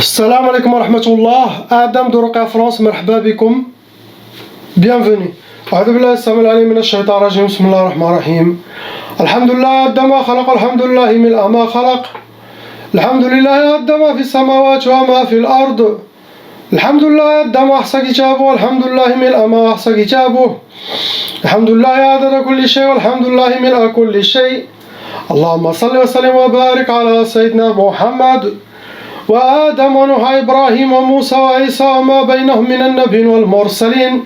Salam alaikum wa rahmatullah. Adam de Roca France, marhaba bikum. Bienvenue. أعوذ بالله السميع العليم من الشيطان الرجيم بسم الله الرحمن الرحيم الحمد لله عد ما خلق الحمد لله ملء ما خلق الحمد لله عد ما في السماوات وما في الأرض الحمد لله عد ما أحصى كتابه الحمد لله ملء ما أحصى كتابه الحمد لله عدد كل شيء والحمد لله ملء كل شيء اللهم صل وسلم وبارك على سيدنا محمد وآدم ونوح إبراهيم وموسى وعيسى وما بينهم من النبي والمرسلين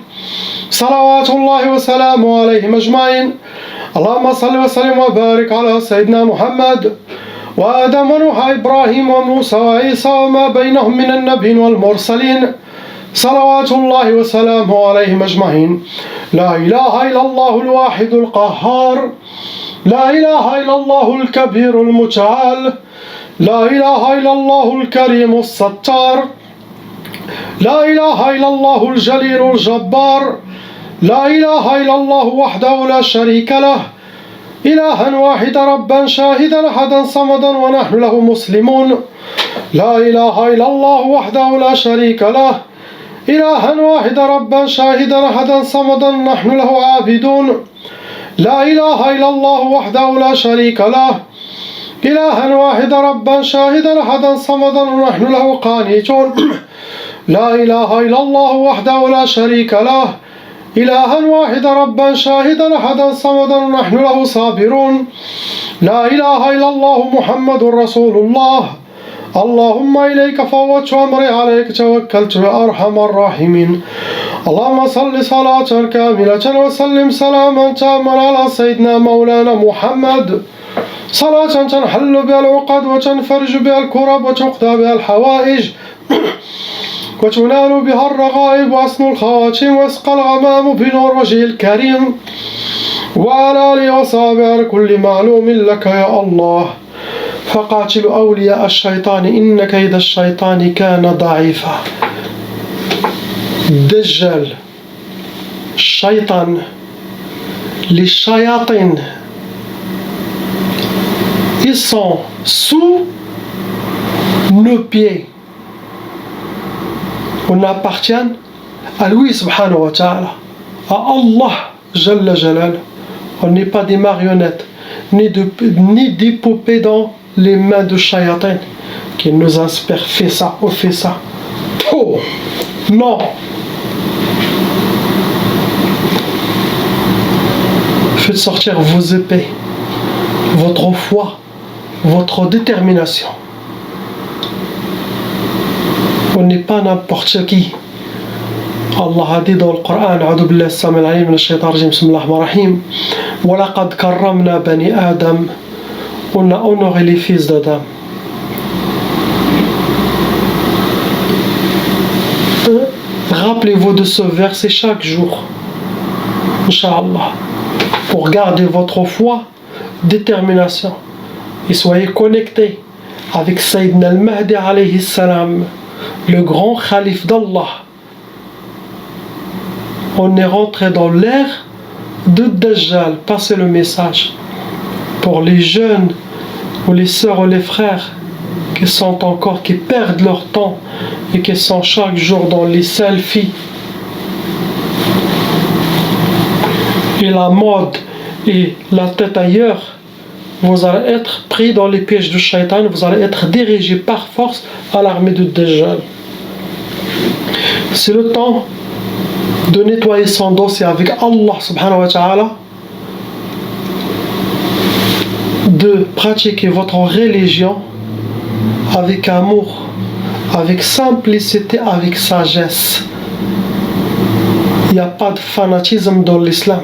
صلوات الله وسلامه عليهم أجمعين اللهم صل وسلم وبارك على سيدنا محمد وآدم ونوح إبراهيم وموسى وعيسى وما بينهم من النبي والمرسلين صلوات الله وسلامه عليهم أجمعين لا إله إلا الله الواحد القهار لا إله إلا الله الكبير المتعال لا إله إلا الله الكريم الستار لا إله إلا الله الجليل الجبار لا إله إلا الله وحده لا شريك له إلها واحدا ربا شاهدا أحدا صمدا ونحن له مسلمون لا إله إلا الله وحده لا شريك له إلها واحدا ربا شاهدا أحدا صمدا نحن له عابدون لا إله إلا الله وحده لا شريك له إلها واحدا ربا شاهدا أحدا صمدا ونحن له قانتون لا إله إلا الله وحده لا شريك له إلها واحدا ربا شاهدا أحدا صمدا ونحن له صابرون لا إله إلا الله محمد رسول الله اللهم إليك فوضت أمري عليك توكلت يا أرحم الراحمين اللهم صل صلاة كاملة وسلم سلاما تاما على سيدنا مولانا محمد صلاة تنحل بها العقد وتنفرج بها الكرب وتقضى بها الحوائج وتنال بها الرغائب وحسن الخواتم ويسقى الغمام بنور وجهه الكريم وعلى آله وصحبه على كل معلوم لك يا الله فقاتل أولياء الشيطان إن كيد الشيطان كان ضعيفا الدجال الشيطان للشياطين ils sont sous nos pieds. On appartient à lui subhanahu wa ta'ala, à Allah jalla jalal. On n'est pas des marionnettes ni des poupées dans les mains de shayatin qui nous inspirent fais ça ou fais ça. Oh non. Faites sortir vos épées, votre foi, votre détermination. On n'est pas n'importe qui. Allah a dit dans le Coran, أعوذ بالله السميع العليم من الشيطان الرجيم بسم الله الرحمن الرحيم ولقد كرمنا بني آدم. On a honoré les fils d'Adam. Rappelez-vous de ce verset chaque jour, Inch'Allah, pour garder votre foi, détermination, et soyez connectés avec Sayyidina al-Mahdi alayhi salam, le grand calife d'Allah. On est rentré dans l'ère de Dajjal. Passez le message pour les jeunes ou les sœurs ou les frères qui perdent leur temps et qui sont chaque jour dans les selfies et la mode et la tête ailleurs. Vous allez être pris dans les pièges du shaitan, vous allez être dirigé par force à l'armée de Dajjal. C'est le temps de nettoyer son dossier avec Allah subhanahu wa ta'ala, de pratiquer votre religion avec amour, avec simplicité, avec sagesse. Il n'y a pas de fanatisme dans l'islam.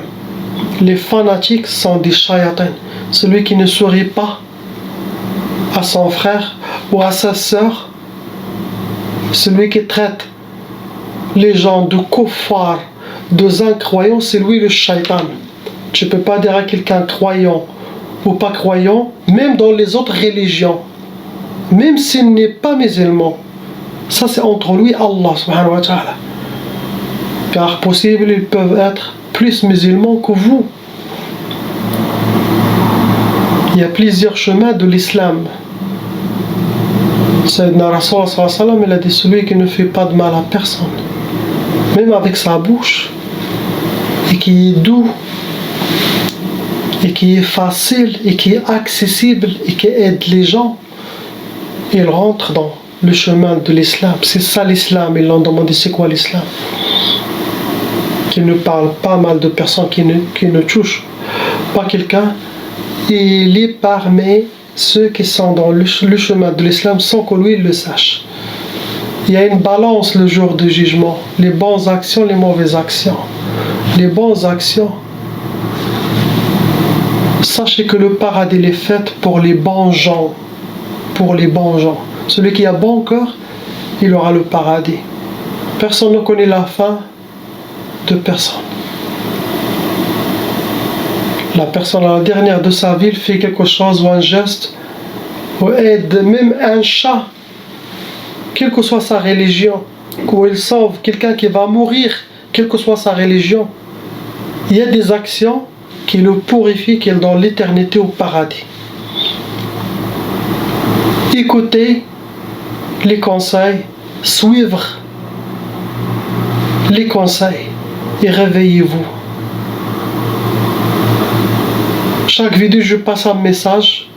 Les fanatiques sont des shayatins. Celui qui ne sourit pas à son frère ou à sa sœur, celui qui traite les gens de kuffar, de incroyants, c'est lui le shaitan. Tu ne peux pas dire à quelqu'un croyant ou pas croyant, même dans les autres religions, même s'il n'est pas musulman. Ça c'est entre lui et Allah subhanahu wa ta'ala. Car possible, ils peuvent être plus musulmans que vous. Il y a plusieurs chemins de l'islam. Sayyidina Rasul il a dit celui qui ne fait pas de mal à personne, même avec sa bouche, et qui est doux, et qui est facile, et qui est accessible, et qui aide les gens, il rentre dans le chemin de l'islam. C'est ça l'islam. Ils l'ont demandé, c'est quoi l'islam? Qui ne parle pas mal de personnes, qui ne touche pas quelqu'un. Il est parmi ceux qui sont dans le chemin de l'islam sans que lui le sache. Il y a une balance le jour du jugement. Les bonnes actions, les mauvaises actions. Les bonnes actions. Sachez que le paradis est fait pour les bons gens. Pour les bons gens. Celui qui a bon cœur, il aura le paradis. Personne ne connaît la fin de personne. La personne à la dernière de sa vie fait quelque chose ou un geste ou aide même un chat, quelle que soit sa religion, ou il sauve quelqu'un qui va mourir, quelle que soit sa religion. Il y a des actions qui le purifient, qui est dans l'éternité au paradis. Écoutez les conseils, suivre les conseils et réveillez-vous. Chaque vidéo, je passe un message.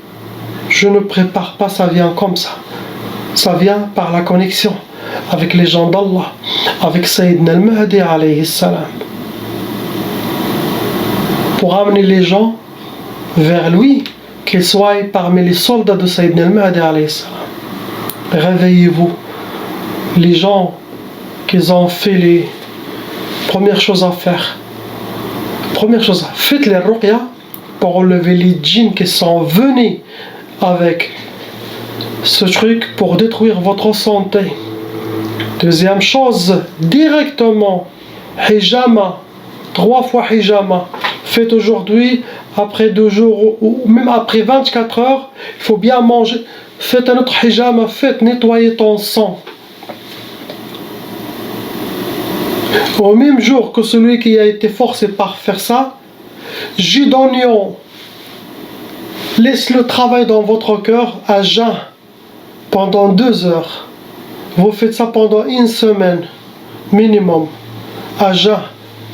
Je ne prépare pas, ça vient comme ça. Ça vient par la connexion avec les gens d'Allah, avec Sayyidina al-Mahdi alayhi salam. Pour amener les gens vers lui, qu'ils soient parmi les soldats de Sayyidina al-Mahdi alayhi salam. Réveillez-vous. Les gens qui ont fait les premières choses à faire. Première chose, faites les ruqya pour enlever les djinns qui sont venus avec ce truc pour détruire votre santé. Deuxième chose, directement, hijama, 3 fois hijama. Faites aujourd'hui, après 2 jours ou même après 24 heures, il faut bien manger. Faites un autre hijama, faites nettoyer ton sang. Au même jour que celui qui a été forcé par faire ça, jus d'oignon, laisse le travail dans votre cœur à jeun pendant 2 heures. Vous faites ça pendant 1 semaine minimum à jeun.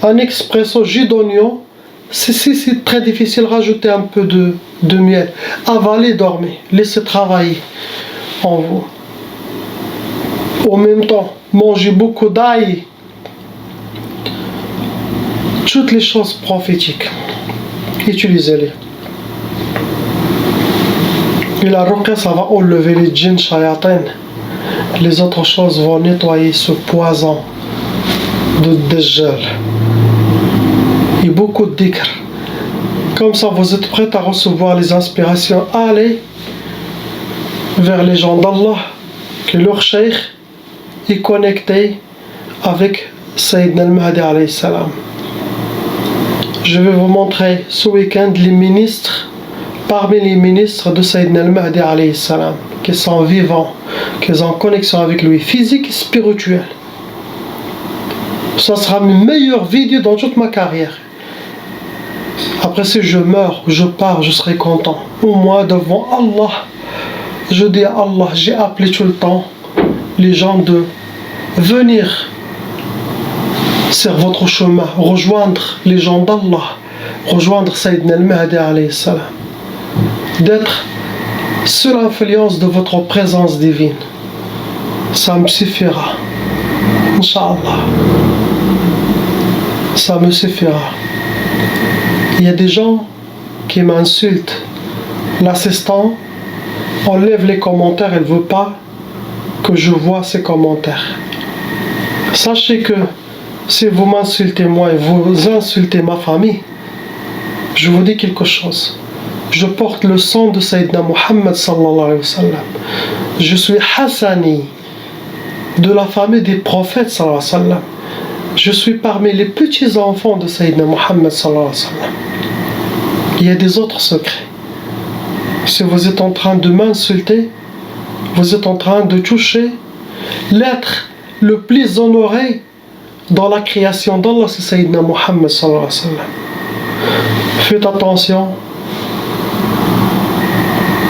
Un expresso jus d'oignon. Si c'est très difficile, rajoutez un peu de miel. Avalez, dormez. Laissez travailler en vous. En même temps, mangez beaucoup d'ail. Toutes les choses prophétiques. Utilisez-les. Et la ruqya, ça va enlever les djinns shayatin. Les autres choses vont nettoyer ce poison de Dajjal. Et beaucoup de dhikr. Comme ça, vous êtes prêts à recevoir les inspirations. Allez vers les gens d'Allah, que leur cheikh est connecté avec Sayyidina al-Mahdi alayhi salam. Je vais vous montrer ce week-end les ministres, parmi les ministres de Sayyidina al-Mahdi alayhi salam, qui sont vivants, qui sont en connexion avec lui, physique et spirituelle. Ça sera mes meilleures vidéos dans toute ma carrière. Après, si je meurs, je pars, je serai content. Au moins devant Allah, je dis à Allah, j'ai appelé tout le temps les gens de venir sur votre chemin, rejoindre les gens d'Allah, rejoindre Sayyidina al-Mahdi alayhi salam, d'être sous l'influence de votre présence divine. Ça me suffira. Inch'Allah. Ça me suffira. Il y a des gens qui m'insultent. L'assistant enlève les commentaires, elle ne veut pas que je vois ces commentaires. Sachez que si vous m'insultez moi et vous insultez ma famille, je vous dis quelque chose. Je porte le sang de Sayyidina Muhammad sallallahu alayhi wa sallam. Je suis Hassani, de la famille des prophètes sallallahu alayhi wa sallam. Je suis parmi les petits enfants de Sayyidina Muhammad sallallahu alayhi wa sallam. Il y a des autres secrets. Si vous êtes en train de m'insulter, vous êtes en train de toucher l'être le plus honoré dans la création d'Allah, c'est Sayyidina Muhammad sallallahu alayhi wa sallam. Faites attention.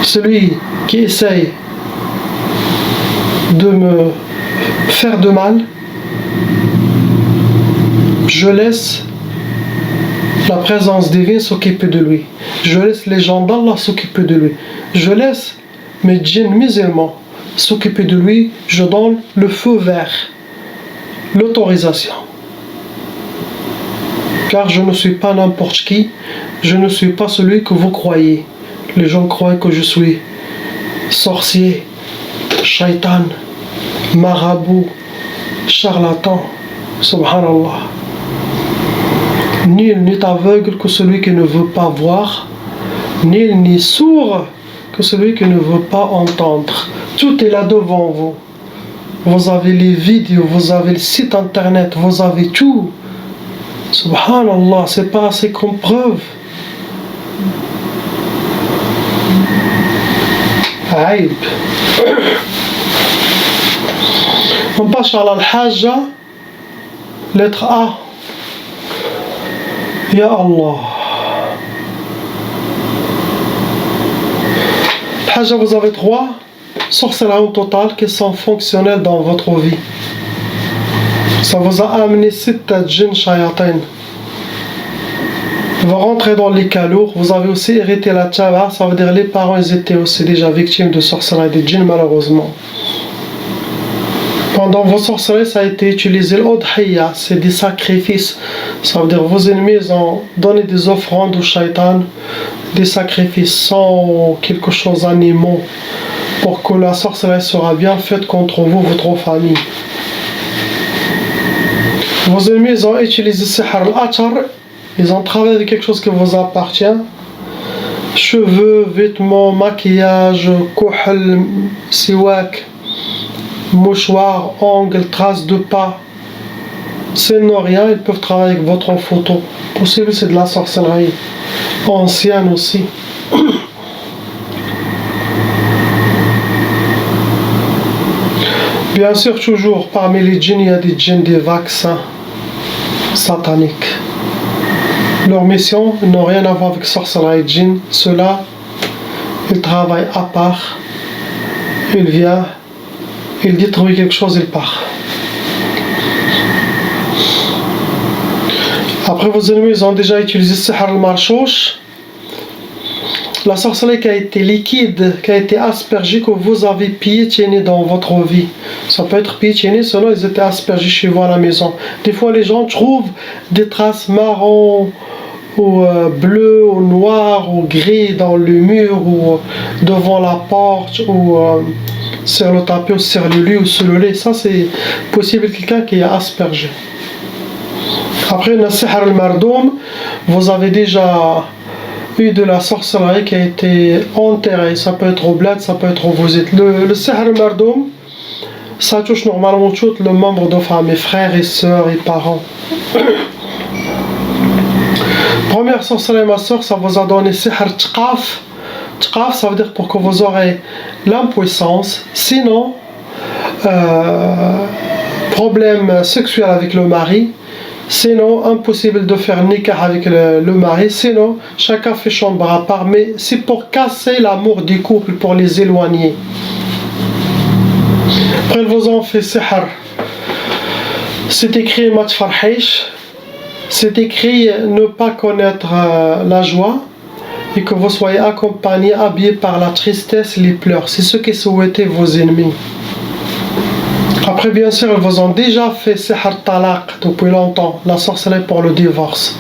Celui qui essaye de me faire de mal, je laisse la présence divine s'occuper de lui. Je laisse les gens d'Allah s'occuper de lui. Je laisse mes djinns musulmans s'occuper de lui. Je donne le feu vert, l'autorisation. Car je ne suis pas n'importe qui. Je ne suis pas celui que vous croyez. Les gens croient que je suis sorcier, shaitan, marabout, charlatan. Subhanallah. Nul n'est aveugle que celui qui ne veut pas voir. Nul n'est sourd que celui qui ne veut pas entendre. Tout est là devant vous. Vous avez les vidéos, vous avez le site internet, vous avez tout. Subhanallah, c'est pas assez comme preuve. Aïb. On passe à l'al-hajja, lettre A. Ya Allah. Hajja, vous avez 3 sorcelleries totales qui sont fonctionnelles dans votre vie. Ça vous a amené 7 djinns shayatin. Vous rentrez dans les cas lourds. Vous avez aussi hérité la tchaba. Ça veut dire les parents ils étaient aussi déjà victimes de sorcellerie des djinns malheureusement. Pendant vos sorcelleries, ça a été utilisé l'udhiyya, c'est des sacrifices. Ça veut dire vos ennemis ont donné des offrandes au shaitan, des sacrifices sans quelque chose d'animaux, pour que la sorcellerie sera bien faite contre vous, votre famille. Vos ennemis ont utilisé sihr al-atar, ils ont travaillé avec quelque chose qui vous appartient. Cheveux, vêtements, maquillage, kuhl, siwak, mouchoir, ongles, traces de pas. C'est non rien, ils peuvent travailler avec votre photo. Possible, c'est de la sorcellerie ancienne aussi. Bien sûr, toujours parmi les djinns, il y a des djinns des vaccins sataniques. Leur mission n'a rien à voir avec sorcellerie et djinn. Ceux-là, ils travaillent à part. Ils viennent, ils détruisent quelque chose, ils partent. Après, vos ennemis ont déjà utilisé sihr al-marshoush, la sorcellerie qui a été liquide, qui a été aspergée, que vous avez piétiné dans votre vie. Ça peut être piétiné, selon ils étaient aspergés chez vous à la maison. Des fois, les gens trouvent des traces marron, ou bleu, ou noir, ou gris dans le mur, ou devant la porte, ou sur le tapis, ou sur le lit, ou sur le lit. Ça, c'est possible quelqu'un qui a aspergé. Après, le sihr al-mardoum, vous avez déjà eu de la sorcellerie qui a été enterrée. Ça peut être au bled, ça peut être où vous êtes. Le sihr al-mardoum, ça touche normalement tous les membres de famille, frères et sœurs et parents. Première sorcellerie, ma soeur, ça vous a donné sihr tqaf. Tqaf, ça veut dire pour que vous aurez l'impuissance. Sinon, problème sexuel avec le mari. Sinon, impossible de faire nikah avec le mari. Sinon, chacun fait chambre à part. Mais c'est pour casser l'amour du couple, pour les éloigner. Après, ils vous ont fait sihr. C'est écrit mat farhish. C'est écrit ne pas connaître la joie. Et que vous soyez accompagné, habillé par la tristesse, les pleurs. C'est ce que souhaitaient vos ennemis. Après, bien sûr, ils vous ont déjà fait sihr talaq depuis longtemps, la sorcellerie pour le divorce.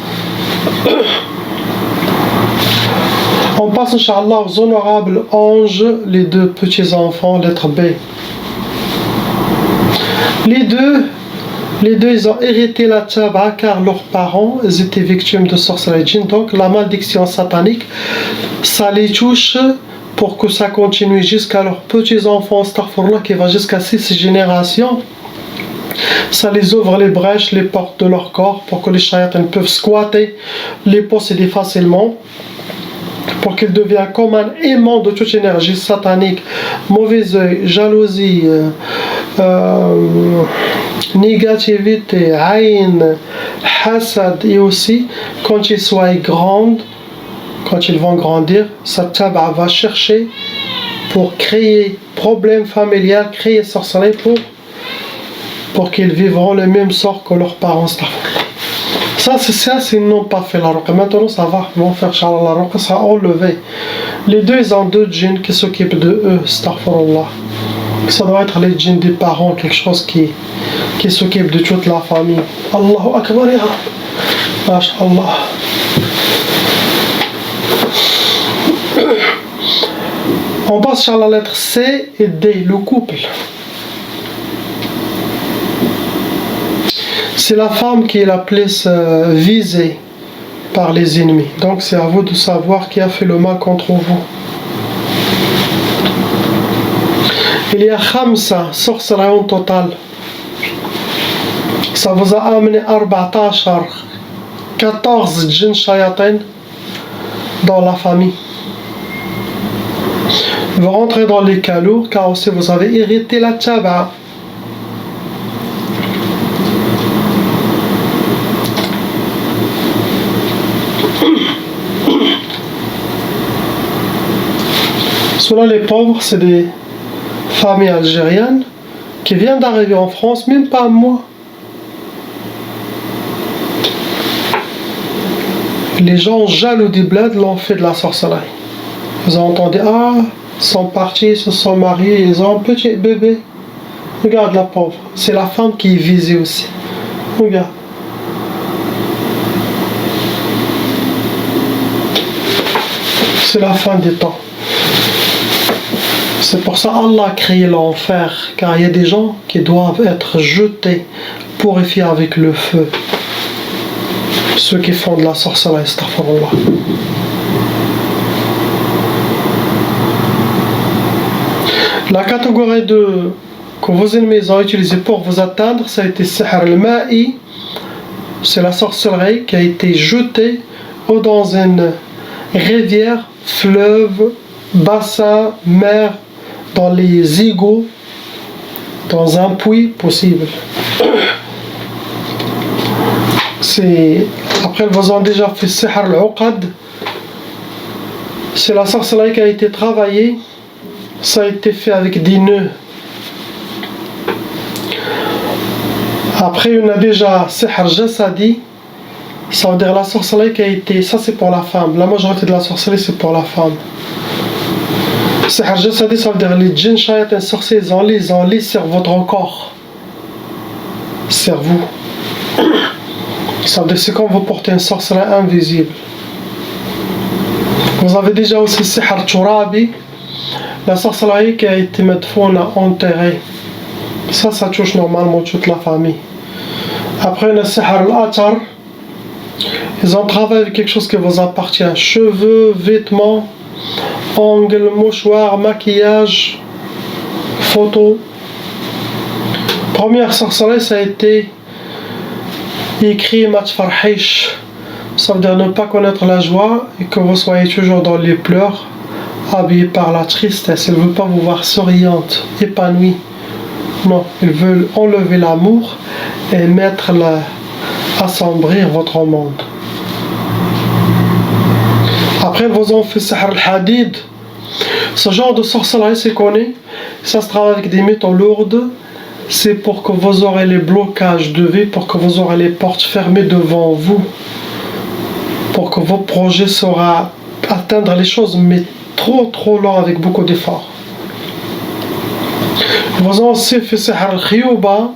On passe, Inch'Allah, aux honorables anges, les 2 petits enfants, lettre B. Les deux, ils ont hérité la tchaba car leurs parents ils étaient victimes de sorcellerie djinn. Donc, la malédiction satanique, ça les touche. Pour que ça continue jusqu'à leurs petits-enfants, astaghfirullah, qui va jusqu'à 6 générations, ça les ouvre les brèches, les portes de leur corps, pour que les shayatans peuvent squatter, les posséder facilement, pour qu'ils deviennent comme un aimant de toute énergie satanique, mauvais œil, jalousie, négativité, aïn, hasad, et aussi, quand ils soient grands, quand ils vont grandir, sa taba va chercher pour créer problème familial, créer sorcellerie pour qu'ils vivront le même sort que leurs parents. Ça, c'est ça, s'ils n'ont pas fait la ruqa. Maintenant, ça va, ils vont faire la ruqa, ça sera enlevé. Les deux, ils ont deux djinns qui s'occupent de eux, astaghfirullah. Ça doit être les djinns des parents, quelque chose qui s'occupe de toute la famille. Allahu Akbar, ya Rab. MashaAllah. On passe sur la lettre C et D, le couple. C'est la femme qui est la plus visée par les ennemis. Donc c'est à vous de savoir qui a fait le mal contre vous. Il y a khamsa, sorcellerie en total. Ça vous a amené 14 djinns shayatin dans la famille. Vous rentrez dans les calours car aussi vous avez hérité la tchaba. Cela, les pauvres, c'est des familles algériennes qui viennent d'arriver en France, même pas un mois. Les gens jaloux du bled l'ont fait de la sorcellerie. Ils ont entendu, ils sont partis, ils se sont mariés, ils ont un petit bébé. Regarde la pauvre, c'est la femme qui est visée aussi. Regarde. C'est la fin des temps. C'est pour ça qu'Allah a créé l'enfer, car il y a des gens qui doivent être jetés, purifiés avec le feu. Ceux qui font de la sorcellerie, astaghfirullah. La catégorie que vos ennemis ont utilisée pour vous atteindre, ça a été sihr al-ma'i. C'est la sorcellerie qui a été jetée dans une rivière, fleuve, bassin, mer, dans les égouts, dans un puits possible. Après, ils ont déjà fait sihr al-uqad. C'est la sorcellerie qui a été travaillée. Ça a été fait avec des nœuds. Après, on a déjà sihr jasadi. Ça veut dire la sorcellerie qui a été... Ça, c'est pour la femme. La majorité de la sorcellerie, c'est pour la femme. Sihr jasadi, ça veut dire les djinns shayatins sorciers, ils enlisent sur votre corps. Sur vous. Ça veut dire c'est comme vous portez un sorcellerie invisible. Vous avez déjà aussi sihr turabi. La sorcellerie qui a été madfouna, enterrée. Ça touche normalement toute la famille. Après, on a sihr al-atar. Ils ont travaillé avec quelque chose qui vous appartient. Cheveux, vêtements, ongles, mouchoirs, maquillage, photos. Première sorcellerie, ça a été écrit matfarhish. Ça veut dire ne pas connaître la joie et que vous soyez toujours dans les pleurs, habillés par la tristesse. Ils ne veulent pas vous voir souriante, épanouie. Non, ils veulent enlever l'amour et assombrir votre monde. Après, ils vous ont fait sihr al-hadid. Ce genre de sorcellerie, c'est connu. Ça se travaille avec des métaux lourdes. C'est pour que vous aurez les blocages de vie, pour que vous aurez les portes fermées devant vous, pour que vos projets sauront atteindre les choses, mais trop lent, avec beaucoup d'efforts. Vous avez aussi fait sihr al-khiyuba.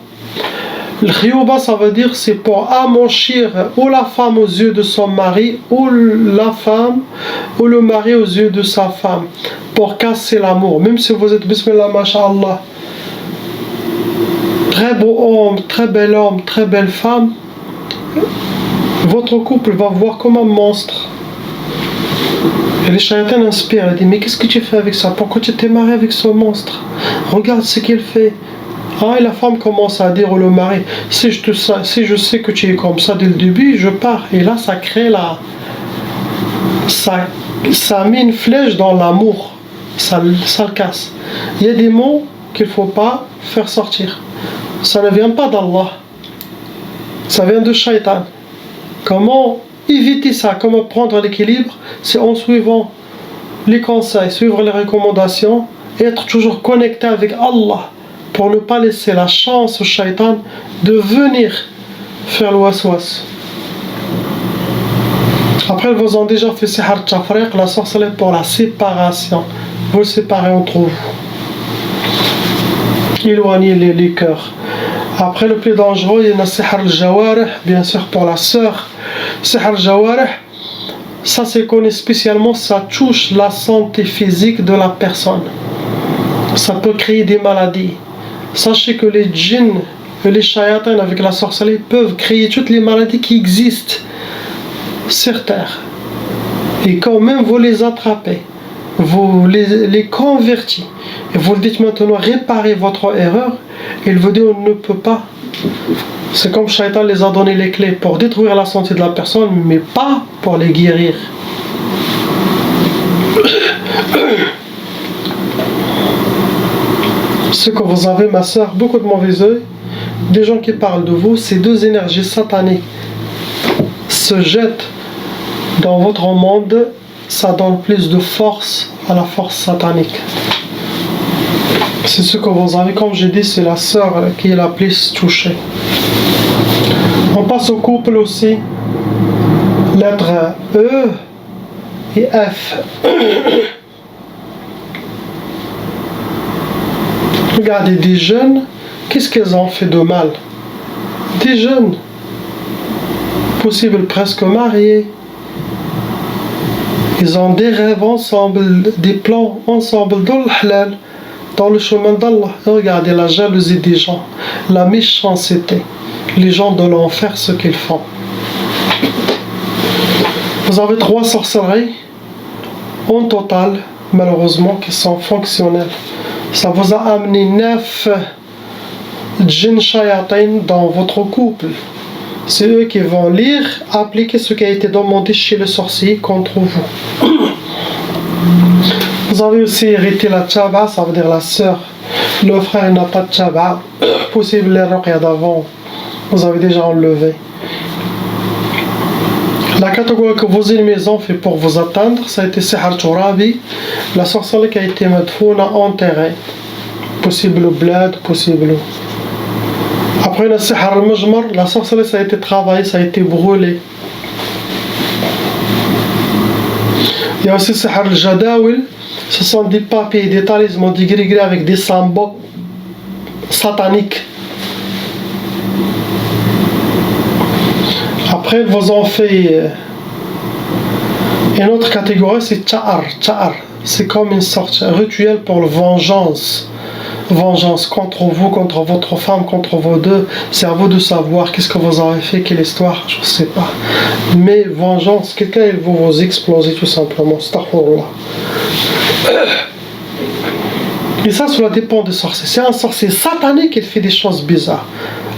Le khiyuba, ça veut dire c'est pour amochir ou la femme aux yeux de son mari, ou la femme ou le mari aux yeux de sa femme, pour casser l'amour. Même si vous êtes bismillah, masha'Allah, très beau homme, très belle femme, votre couple va voir comme un monstre. Et les shaytans inspirent, ils disent mais qu'est-ce que tu fais avec ça? Pourquoi tu t'es marié avec ce monstre? Regarde ce qu'il fait. Et la femme commence à dire au mari, si je sais que tu es comme ça dès le début, je pars. Et là, ça crée ça met une flèche dans l'amour. Ça le casse. Il y a des mots qu'il ne faut pas faire sortir. Ça ne vient pas d'Allah. Ça vient de shaytan. Comment éviter ça? Comment prendre l'équilibre? C'est en suivant les conseils, suivre les recommandations être toujours connecté avec Allah pour ne pas laisser la chance au shaitan de venir faire le waswas. Après, ils vous ont déjà fait sihar tafriq, la sorcellerie pour la séparation. Vous séparez entre vous. Éloignez les cœurs. Après, le plus dangereux, il y a le sihar al-jawarih, bien sûr pour la sœur. Sihar al-jawarih, ça c'est connu spécialement, ça touche la santé physique de la personne. Ça peut créer des maladies. Sachez que les djinns et les shayatins avec la sorcellerie peuvent créer toutes les maladies qui existent sur terre. Et quand même vous les attrapez, vous les convertissez, et vous le dites maintenant, réparez votre erreur, il vous dit on ne peut pas. C'est comme Shaitan les a donné les clés pour détruire la santé de la personne, mais pas pour les guérir. Ce que vous avez, ma soeur, beaucoup de mauvais œil, des gens qui parlent de vous, ces deux énergies sataniques se jettent dans votre monde, ça donne plus de force à la force satanique. C'est ce que vous avez, comme j'ai dit, c'est la sœur qui est la plus touchée. On passe au couple aussi. Lettre E et F. Regardez, des jeunes, qu'est-ce qu'ils ont fait de mal? Des jeunes, possible presque mariés. Ils ont des rêves ensemble, des plans ensemble dans le halal, dans le chemin d'Allah. Regardez la jalousie des gens, la méchanceté, les gens de l'enfer, ce qu'ils font. Vous avez 3 sorcelleries en total, malheureusement, qui sont fonctionnelles. Ça vous a amené 9 djinns shayatin dans votre couple. C'est eux qui vont lire, appliquer ce qui a été demandé chez le sorcier contre vous. Vous avez aussi hérité la tchaba, ça veut dire la sœur. Le frère n'a pas de tchaba. Possible les ruqya d'avant, vous avez déjà enlevé. La catégorie que vos ennemis ont fait pour vous atteindre, ça a été Sihar Turabi, la sorcellerie qui a été madfouna, enterrée. Possible bled, possible. Après le Sihar al-Mujmar, la sorcellerie ça a été travaillée, ça a été brûlé. Il y a aussi Sihar al-Jadawil, ce sont des papiers, des talismans, des gris-gris avec des symboles sataniques. Après, ils vous ont fait une autre catégorie, c'est Tcha'ar. Tcha'ar, c'est comme une sorte de rituel pour la vengeance. Vengeance contre vous, contre votre femme, contre vos deux. C'est à vous de savoir qu'est-ce que vous avez fait, quelle histoire, je ne sais pas. Mais vengeance, quelqu'un il va vous exploser tout simplement. Astaghfirullah. Et ça, cela dépend des sorciers. C'est un sorcier satanique qui fait des choses bizarres.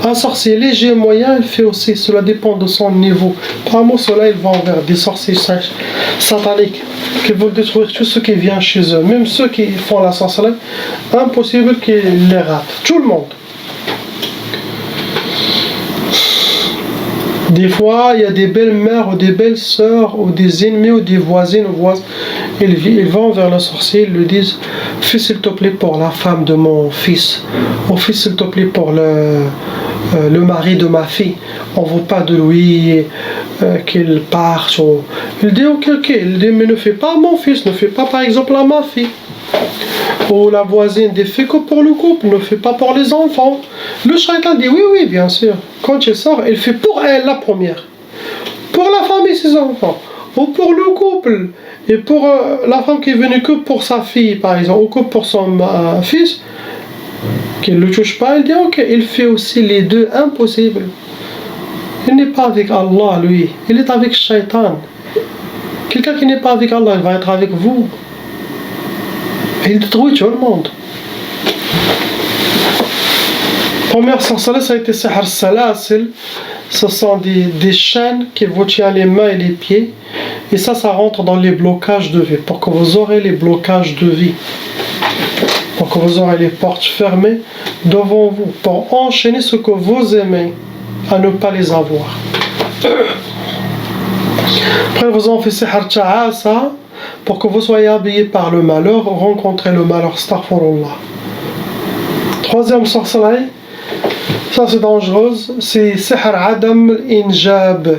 Un sorcier léger, moyen, il fait aussi. Cela dépend de son niveau. Parmi cela, ils vont vers des sorciers sataniques qui veulent détruire tout ce qui vient chez eux. Même ceux qui font la sorcellerie, impossible qu'ils les ratent. Tout le monde. Des fois, il y a des belles-mères ou des belles-sœurs ou des ennemis ou des voisines ou voisins. Ils vont vers le sorcier, ils lui disent « Fils, s'il te plaît, pour la femme de mon fils. » Ou « Fils, s'il te plaît, pour le mari de ma fille. On ne veut pas de lui qu'il parte. » Il dit « Ok, ok. » Il dit « Mais ne fais pas à mon fils, ne fais pas par exemple à ma fille. » Ou la voisine dit « Fais que pour le couple, ne fais pas pour les enfants. » Le shaitan dit « Oui, oui, bien sûr. » Quand il sort, il fait pour elle la première. Pour la femme et ses enfants. Ou pour le couple. Et pour la femme qui est venue que pour sa fille, par exemple, ou que pour son fils, qu'il ne le touche pas, il dit ok, il fait aussi les deux, impossible. Il n'est pas avec Allah, lui. Il est avec Shaitan. Quelqu'un qui n'est pas avec Allah, il va être avec vous. Et il détruit tout le monde. Première sorcellerie, ça a été Sihar Salasil. Ce sont des chaînes qui vous tiennent les mains et les pieds. Et ça rentre dans les blocages de vie. Pour que vous aurez les blocages de vie. Pour que vous aurez les portes fermées devant vous. Pour enchaîner ce que vous aimez. À ne pas les avoir. Après vous en faites Sihar Ta'asa. pour que vous soyez habillés par le malheur, rencontrez le malheur, astaghfirullah. Troisième sorcellerie, ça c'est dangereuse, c'est sihr adam al-injab.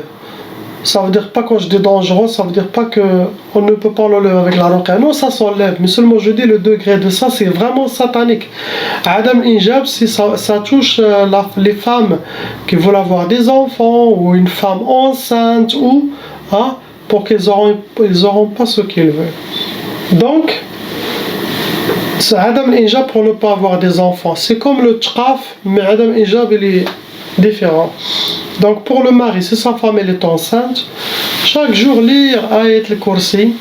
Ça veut dire pas, quand je dis dangereux, ça veut dire pas que on ne peut pas l'enlever avec la ruqya. Non, ça s'enlève, mais seulement je dis le degré de ça, c'est vraiment satanique. Adam Injab, si ça touche les femmes qui veulent avoir des enfants, ou une femme enceinte, ou pour qu'ils auront pas ce qu'ils veulent. Donc, c'est Adam Injab pour ne pas avoir des enfants. C'est comme le tchaf, mais Adam Injab il est différent. Donc pour le mari, si sa femme elle est enceinte, chaque jour lire Ayat al-Kursi,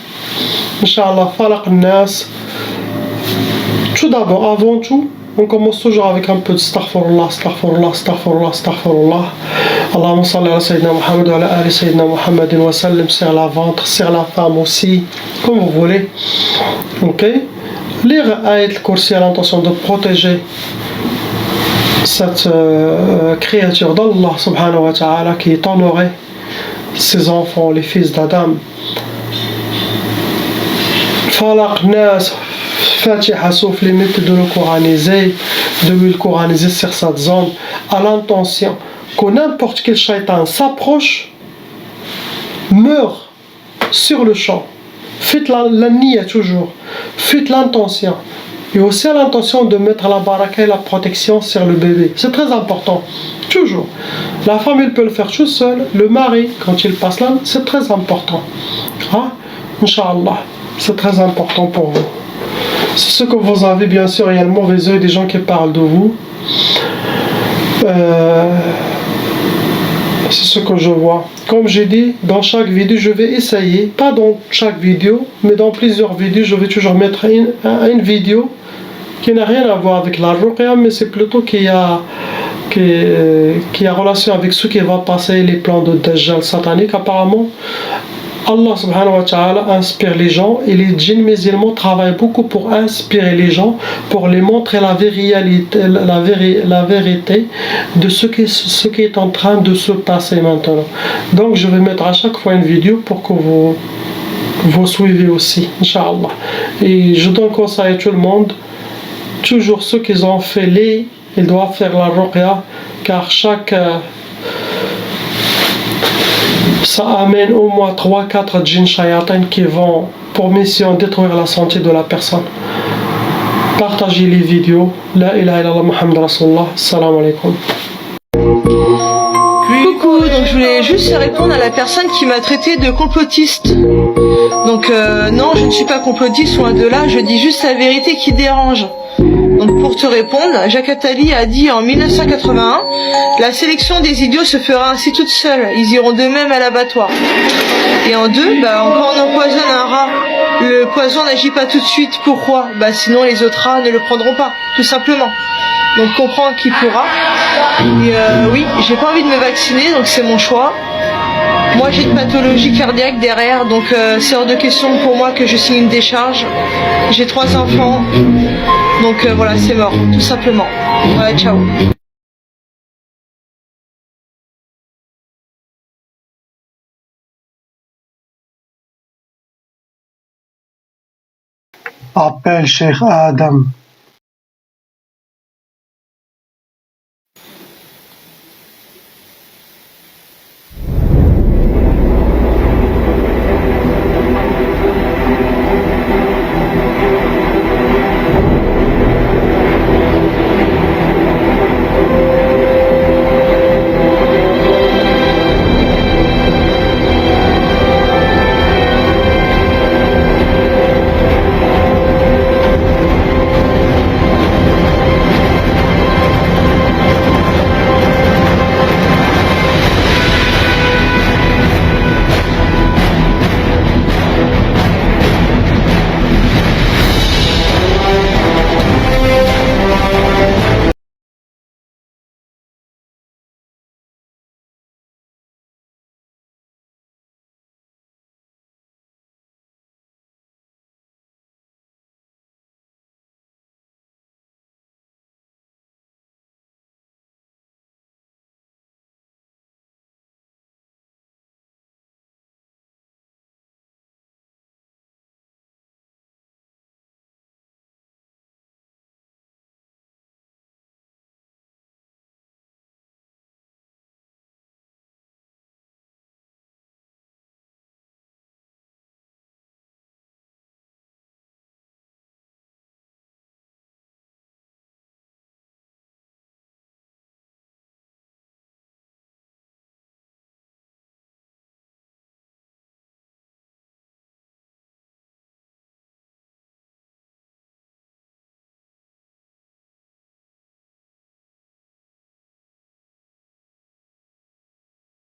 Inch'Allah, Falaq al-Nas. Tout d'abord, avant tout, on commence toujours avec un peu de astaghfirullah, astaghfirullah, astaghfirullah, astaghfirullah. Allahumma salli ala Sayyidina Muhammad wa ala ali Sayyidina Muhammadin wa sallim, sur la ventre, sur la femme aussi, comme vous voulez. Ok? Lire Ayat al-Kursi à l'intention de protéger cette créature d'Allah subhanahu wa ta'ala qui est honorée, ses enfants, les fils d'Adam. Falaq Nas, Fatiha, sauf les méthodes de le coraniser, de le coraniser sur cette zone, à l'intention que n'importe quel shaitan s'approche, meurt sur le champ. Faites la niya toujours, faites l'intention. Et aussi à l'intention de mettre la baraka et la protection sur le bébé. C'est très important. Toujours. La femme, elle peut le faire toute seule. Le mari, quand il passe là, c'est très important. Inch'Allah. C'est très important pour vous. C'est ce que vous avez, bien sûr, il y a le mauvais œil des gens qui parlent de vous. C'est ce que je vois. Comme j'ai dit, dans chaque vidéo, je vais essayer, pas dans chaque vidéo, mais dans plusieurs vidéos, je vais toujours mettre une vidéo qui n'a rien à voir avec la ruqya, mais c'est plutôt qui a relation avec ce qui va passer, les plans de Dajjal satanique. Apparemment, Allah subhanahu wa ta'ala inspire les gens, et les djinns musulmans travaillent beaucoup pour inspirer les gens, pour les montrer la vérité de ce qui est en train de se passer maintenant. Donc je vais mettre à chaque fois une vidéo pour que vous suivez aussi, Inch'Allah. Et je donne conseil à tout le monde, toujours ceux qui ont fait ils doivent faire la ruqya, car ça amène au moins 3-4 djinns shayatin qui vont pour mission détruire la santé de la personne. Partagez les vidéos. La ilaha illallah Muhammad Rasulullah. Salam alaikum. Coucou, donc je voulais juste répondre à la personne qui m'a traité de complotiste. Donc non, je ne suis pas complotiste, loin de là, je dis juste la vérité qui dérange. Donc pour te répondre, Jacques Attali a dit en 1981, la sélection des idiots se fera ainsi toute seule, ils iront d'eux-mêmes à l'abattoir. Et en deux, quand on empoisonne un rat, le poison n'agit pas tout de suite. Pourquoi ? Sinon les autres rats ne le prendront pas, tout simplement. Donc comprends qui pourra. Et oui, j'ai pas envie de me vacciner, donc c'est mon choix. Moi j'ai une pathologie cardiaque derrière, donc c'est hors de question pour moi que je signe une décharge. J'ai 3 enfants, donc voilà, c'est mort, tout simplement. Voilà, ciao. Appelle Cheikh Adam.